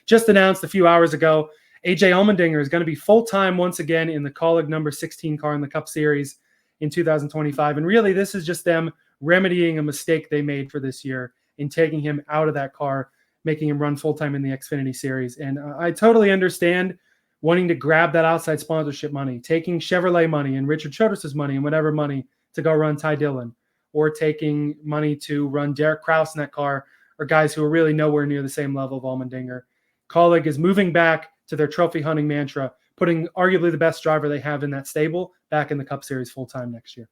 just announced a few hours ago, AJ Allmendinger is going to be full-time once again in the Kaulig number 16 car in the Cup Series in 2025. And really, this is just them remedying a mistake they made for this year in taking him out of that car, making him run full-time in the Xfinity Series. And I totally understand wanting to grab that outside sponsorship money, taking Chevrolet money and Richard Childress's money and whatever money to go run Ty Dillon, or taking money to run Derek Kraus in that car, or guys who are really nowhere near the same level of Allmendinger. Kaulig is moving back to their trophy hunting mantra, putting arguably the best driver they have in that stable back in the Cup Series full-time next year.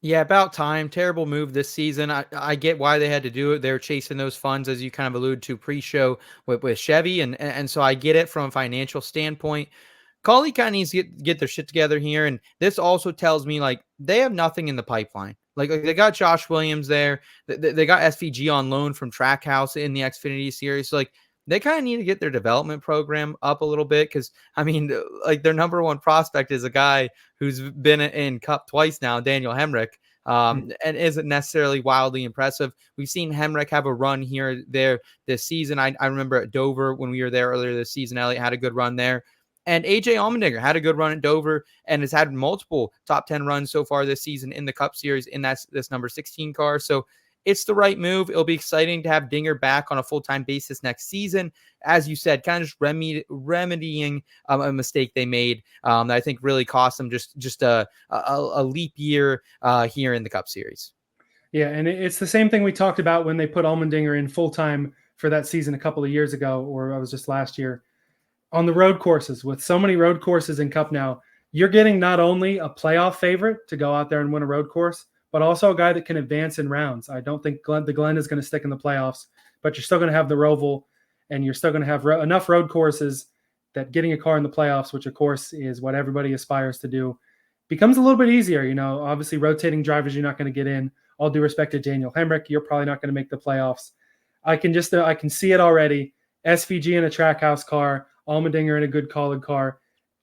Yeah, about time. Terrible move this season. I get why they had to do it. They're chasing those funds, as you kind of alluded to pre-show with Chevy, and so I get it from a financial standpoint. Kaulig kind of needs to get their shit together here, and this also tells me like they have nothing in the pipeline. Like they got Josh Williams there, they got SVG on loan from Trackhouse in the Xfinity Series. So like they kind of need to get their development program up a little bit, because I mean, like their number one prospect is a guy who's been in Cup twice now, Daniel Hemrick, and isn't necessarily wildly impressive. We've seen Hemrick have a run here there this season. I remember at Dover when we were there earlier this season, Elliott had a good run there. And AJ Allmendinger had a good run at Dover and has had multiple top 10 runs so far this season in the Cup Series in this number 16 car. So it's the right move. It'll be exciting to have Dinger back on a full-time basis next season. As you said, kind of just remedying a mistake they made that I think really cost them just a leap year here in the Cup Series. Yeah, and it's the same thing we talked about when they put Allmendinger in full-time for that season a couple of years ago, or it was just last year. On the road courses, with so many road courses in Cup now, you're getting not only a playoff favorite to go out there and win a road course, but also a guy that can advance in rounds. I don't think the Glen is going to stick in the playoffs, but you're still going to have the Roval, and you're still going to have enough road courses that getting a car in the playoffs, which of course is what everybody aspires to do, becomes a little bit easier. You know, obviously rotating drivers, you're not going to get in. All due respect to Daniel Hemrick, you're probably not going to make the playoffs. I can see it already. SVG in a Trackhouse car, Allmendinger in a good Kaulig car.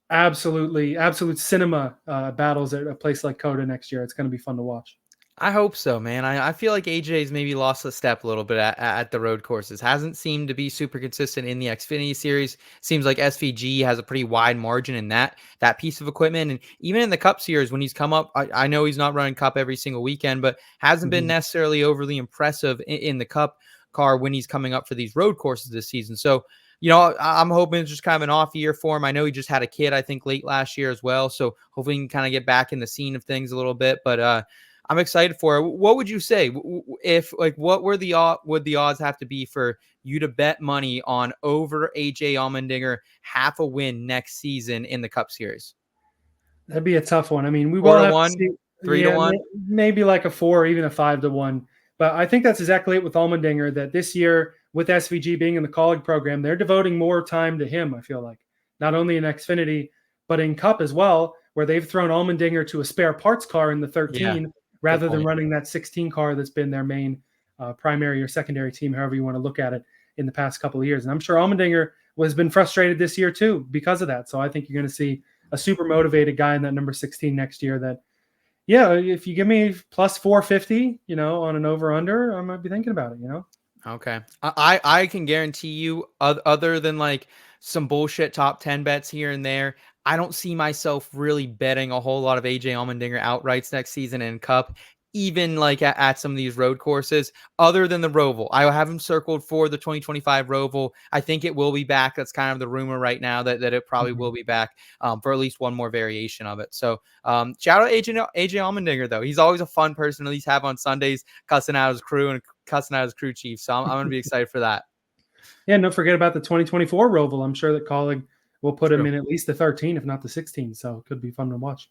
Absolute cinema battles at a place like COTA next year. It's going to be fun to watch. I hope so, man. I feel like AJ's maybe lost a step a little bit at the road courses. Hasn't seemed to be super consistent in the Xfinity Series. Seems like SVG has a pretty wide margin in that piece of equipment. And even in the Cup Series, when he's come up, I know he's not running Cup every single weekend, but hasn't been necessarily overly impressive in the Cup car when he's coming up for these road courses this season. So, you know, I'm hoping it's just kind of an off year for him. I know he just had a kid, I think, late last year as well. So hopefully he can kind of get back in the scene of things a little bit. But I'm excited for it. What would you say if, like, what would the odds have to be for you to bet money on over AJ Allmendinger half a win next season in the Cup Series? That'd be a tough one. I mean, we will have to see 3-1, maybe like a 4 or even a 5-1. But I think that's exactly it with Allmendinger, that this year with SVG being in the Kaulig program, they're devoting more time to him, I feel like. Not only in Xfinity, but in Cup as well, where they've thrown Allmendinger to a spare parts car in the 13 rather than running that 16 car that's been their main primary or secondary team, however you want to look at it, in the past couple of years. And I'm sure Allmendinger has been frustrated this year too because of that. So I think you're going to see a super motivated guy in that number 16 next year that, yeah, if you give me plus 450, you know, on an over-under, I might be thinking about it, you know? Okay. I can guarantee you, other than like some bullshit top 10 bets here and there, I don't see myself really betting a whole lot of AJ Allmendinger outrights next season in Cup, even like at some of these road courses, other than the Roval. I have him circled for the 2025 Roval. I think it will be back. That's kind of the rumor right now, that it probably will be back for at least one more variation of it. So shout out AJ Allmendinger, though. He's always a fun person to at least have on Sundays, cussing out his crew and cussing out his crew chief. So I'm going to be excited for that. Yeah, and don't forget about the 2024 Roval. I'm sure that Kaulig will put him in at least the 13, if not the 16. So it could be fun to watch.